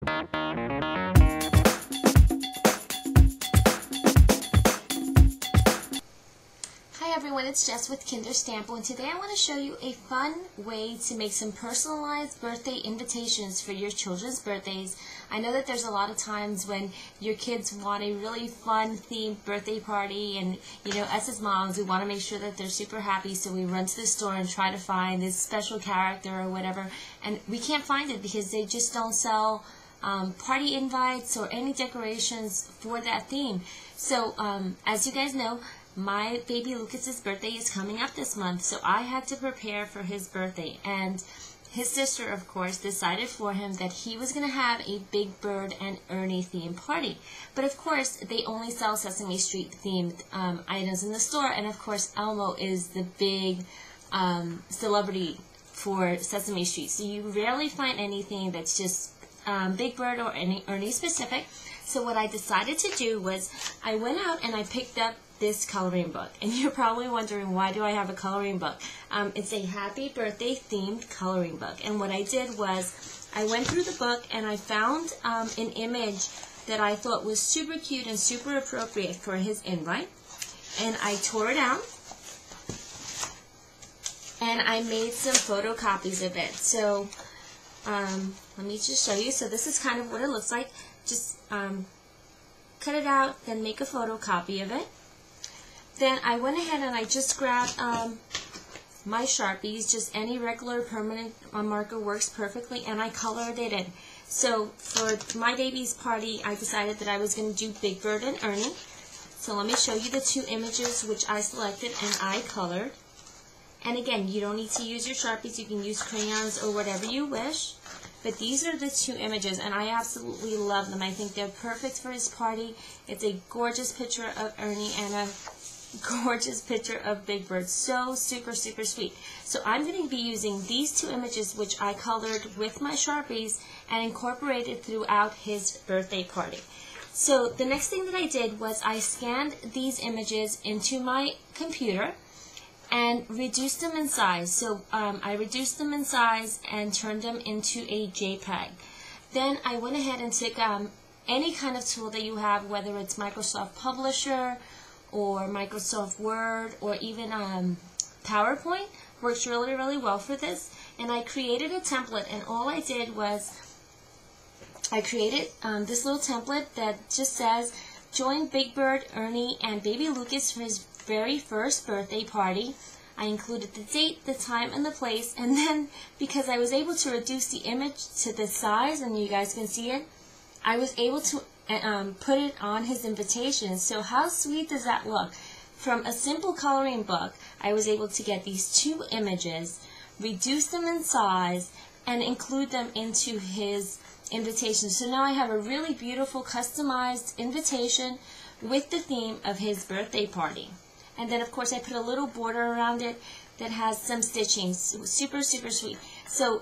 Hi everyone, it's Jess with Kinder Stampo, and today I want to show you a fun way to make some personalized birthday invitations for your children's birthdays. I know that there's a lot of times when your kids want a really fun themed birthday party, and you know, us as moms, we want to make sure that they're super happy, so we run to the store and try to find this special character or whatever, and we can't find it because they just don't sell party invites or any decorations for that theme. So as you guys know, my baby Lucas's birthday is coming up this month, so I had to prepare for his birthday, and his sister, of course, decided for him that he was going to have a Big Bird and Ernie themed party. But of course, they only sell Sesame Street themed items in the store, and of course, Elmo is the big celebrity for Sesame Street, so you rarely find anything that's just Big Bird or Ernie specific. So what I decided to do was I went out and I picked up this coloring book, and you're probably wondering, why do I have a coloring book? It's a happy birthday themed coloring book, and what I did was I went through the book and I found an image that I thought was super cute and super appropriate for his invite, and I tore it out and I made some photocopies of it. So let me just show you. So this is kind of what it looks like. Just cut it out, then make a photocopy of it. Then I went ahead and I just grabbed my Sharpies, just any regular permanent marker works perfectly, and I colored it in. So for my baby's party, I decided that I was going to do Big Bird and Ernie. So let me show you the two images which I selected and I colored. And again, you don't need to use your Sharpies, you can use crayons or whatever you wish. But these are the two images, and I absolutely love them. I think they're perfect for his party. It's a gorgeous picture of Ernie and a gorgeous picture of Big Bird. So super, super sweet. So I'm going to be using these two images, which I colored with my Sharpies and incorporated throughout his birthday party. So the next thing that I did was I scanned these images into my computer and reduced them in size. So I reduced them in size and turned them into a JPEG. Then I went ahead and took any kind of tool that you have, whether it's Microsoft Publisher or Microsoft Word or even PowerPoint, works really, really well for this. And I created a template, and all I did was I created this little template that just says, join Big Bird, Ernie, and baby Lucas for his very first birthday party. I included the date, the time, and the place, and then because I was able to reduce the image to the size, and you guys can see it, I was able to put it on his invitation. So how sweet does that look? From a simple coloring book, I was able to get these two images, reduce them in size, and include them into his invitation. So now I have a really beautiful customized invitation with the theme of his birthday party. And then of course I put a little border around it that has some stitching. Super, super sweet. So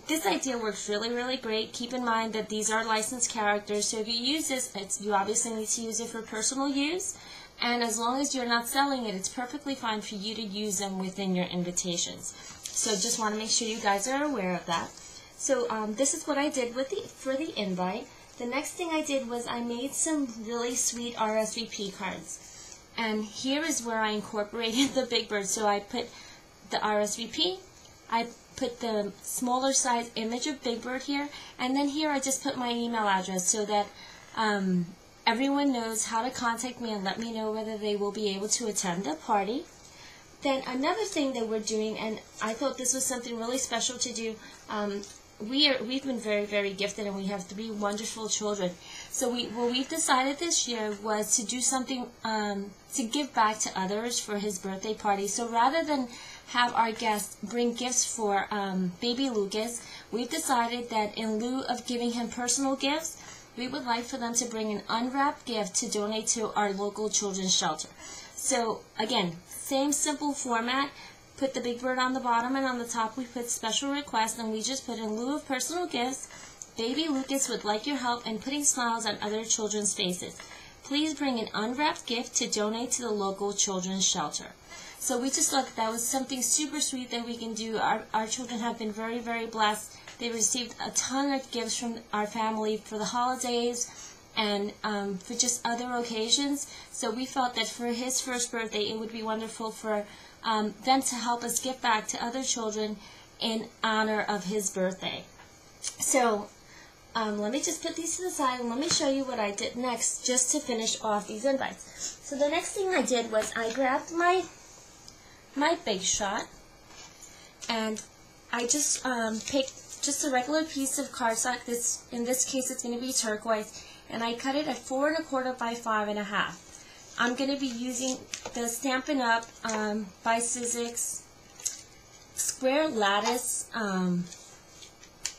this idea works really, really great. Keep in mind that these are licensed characters, so if you use this, you obviously need to use it for personal use, and as long as you're not selling it, it's perfectly fine for you to use them within your invitations. So just want to make sure you guys are aware of that. So this is what I did with for the invite. The next thing I did was I made some really sweet RSVP cards. And here is where I incorporated the Big Bird. So I put the RSVP, I put the smaller size image of Big Bird here, and then here I just put my email address so that everyone knows how to contact me and let me know whether they will be able to attend the party. Then another thing that we're doing, and I thought this was something really special to do, we've been very, very gifted, and we have 3 wonderful children. So what we've decided this year was to do something to give back to others for his birthday party. So rather than have our guests bring gifts for baby Lucas, we've decided that in lieu of giving him personal gifts, we would like for them to bring an unwrapped gift to donate to our local children's shelter. So again, same simple format. Put the Big Bird on the bottom, and on the top we put special requests, and we just put, in lieu of personal gifts, baby Lucas would like your help in putting smiles on other children's faces. Please bring an unwrapped gift to donate to the local children's shelter. So we just thought that was something super sweet that we can do. Our children have been very, very blessed They received a ton of gifts from our family for the holidays and for just other occasions. So we felt that for his first birthday, it would be wonderful for them to help us give back to other children in honor of his birthday. So let me just put these to the side and let me show you what I did next just to finish off these invites. So the next thing I did was I grabbed my Big Shot and I just picked just a regular piece of cardstock. In this case it's going to be turquoise, and I cut it at 4 1/4 by 5 1/2. I'm going to be using the Stampin' Up! By Sizzix Square Lattice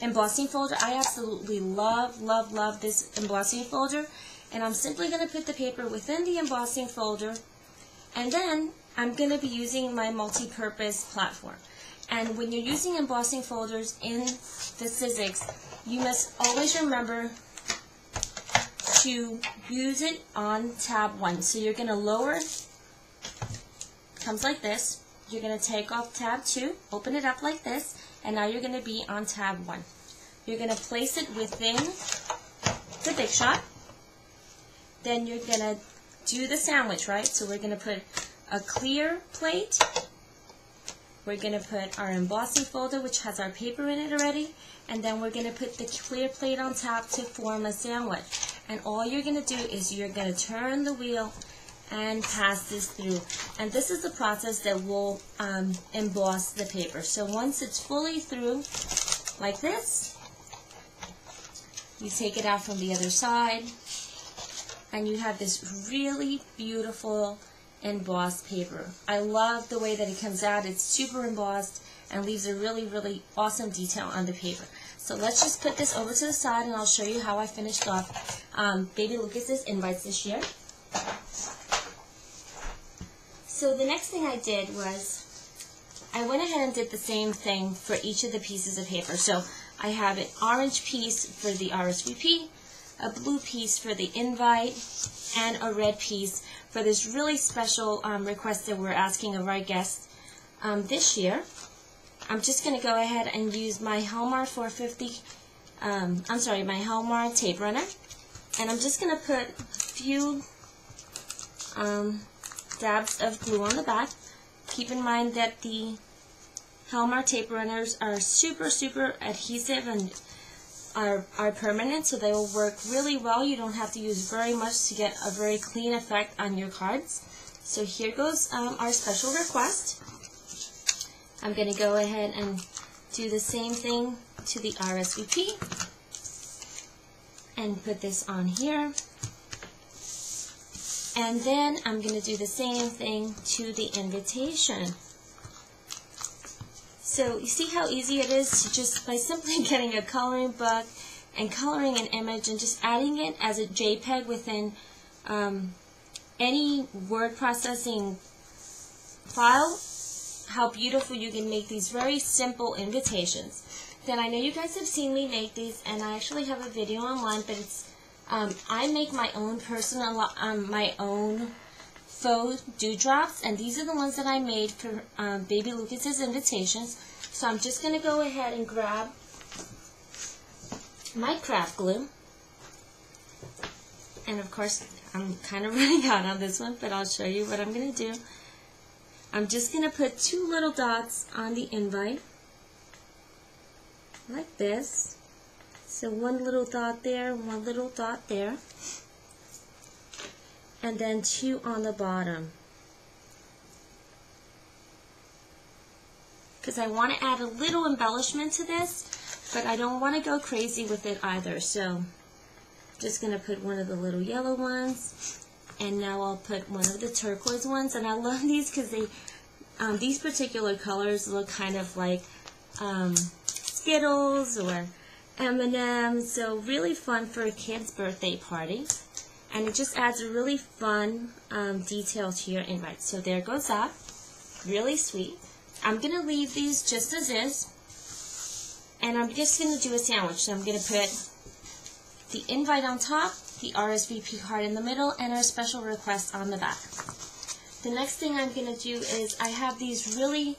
embossing folder. I absolutely love this embossing folder, and I'm simply going to put the paper within the embossing folder, and then I'm going to be using my multi-purpose platform. And when you're using embossing folders in the Sizzix, you must always remember to use it on tab 1. So you're going to lower, comes like this. You're going to take off tab 2, open it up like this, and now you're going to be on tab 1. You're going to place it within the Big Shot. Then you're going to do the sandwich, right? So we're going to put a clear plate. We're going to put our embossing folder, which has our paper in it already, and then we're going to put the clear plate on top to form a sandwich. And all you're going to do is you're going to turn the wheel and pass this through. And this is the process that will emboss the paper. So once it's fully through, like this, you take it out from the other side, and you have this really beautiful embossed paper. I love the way that it comes out. It's super embossed and leaves a really awesome detail on the paper. So let's just put this over to the side, and I'll show you how I finished off Baby Lucas's invites this year. So the next thing I did was I went ahead and did the same thing for each of the pieces of paper. So I have an orange piece for the RSVP, a blue piece for the invite, and a red piece for this really special request that we're asking of our guests this year. I'm just going to go ahead and use my Hallmark 450, my Hallmark tape runner, and I'm just going to put a few dabs of glue on the back. Keep in mind that the Hallmark tape runners are super adhesive and are permanent, so they will work really well. You don't have to use very much to get a very clean effect on your cards. So here goes our special request. I'm going to go ahead and do the same thing to the RSVP and put this on here. And then I'm going to do the same thing to the invitation. So you see how easy it is to just by simply getting a coloring book and coloring an image and just adding it as a JPEG within any word processing file, how beautiful you can make these very simple invitations. Then I know you guys have seen me make these, and I actually have a video online, but it's I make my own personal, my own faux dewdrops, and these are the ones that I made for Baby Lucas's invitations. So I'm just going to go ahead and grab my craft glue, and of course I'm kind of running out on this one, but I'll show you what I'm going to do. I'm just going to put 2 little dots on the invite, like this. So 1 little dot there, 1 little dot there, and then 2 on the bottom. Because I want to add a little embellishment to this, but I don't want to go crazy with it either. So I'm just going to put 1 of the little yellow ones, and now I'll put 1 of the turquoise ones. And I love these because they, these particular colors look kind of like Skittles or M&M's, so really fun for a kid's birthday party, and it just adds a really fun detail to your invite. So there goes that, really sweet. I'm going to leave these just as is, and I'm just going to do a sandwich. So I'm going to put the invite on top, the RSVP card in the middle, and our special request on the back. The next thing I'm going to do is I have these really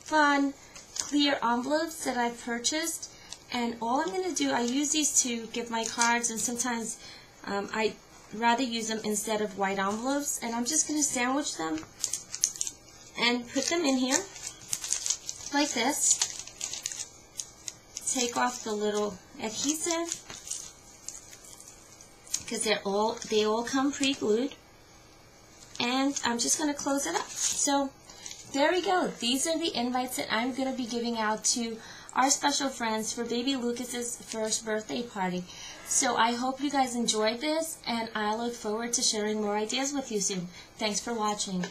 fun clear envelopes that I've purchased, and all I'm going to do, I use these to give my cards, and sometimes I rather use them instead of white envelopes, and I'm just going to sandwich them and put them in here like this. Take off the little adhesive because they all come pre-glued, and I'm just going to close it up. So there we go. These are the invites that I'm going to be giving out to our special friends for baby Lucas's first birthday party. So I hope you guys enjoyed this, and I look forward to sharing more ideas with you soon. Thanks for watching.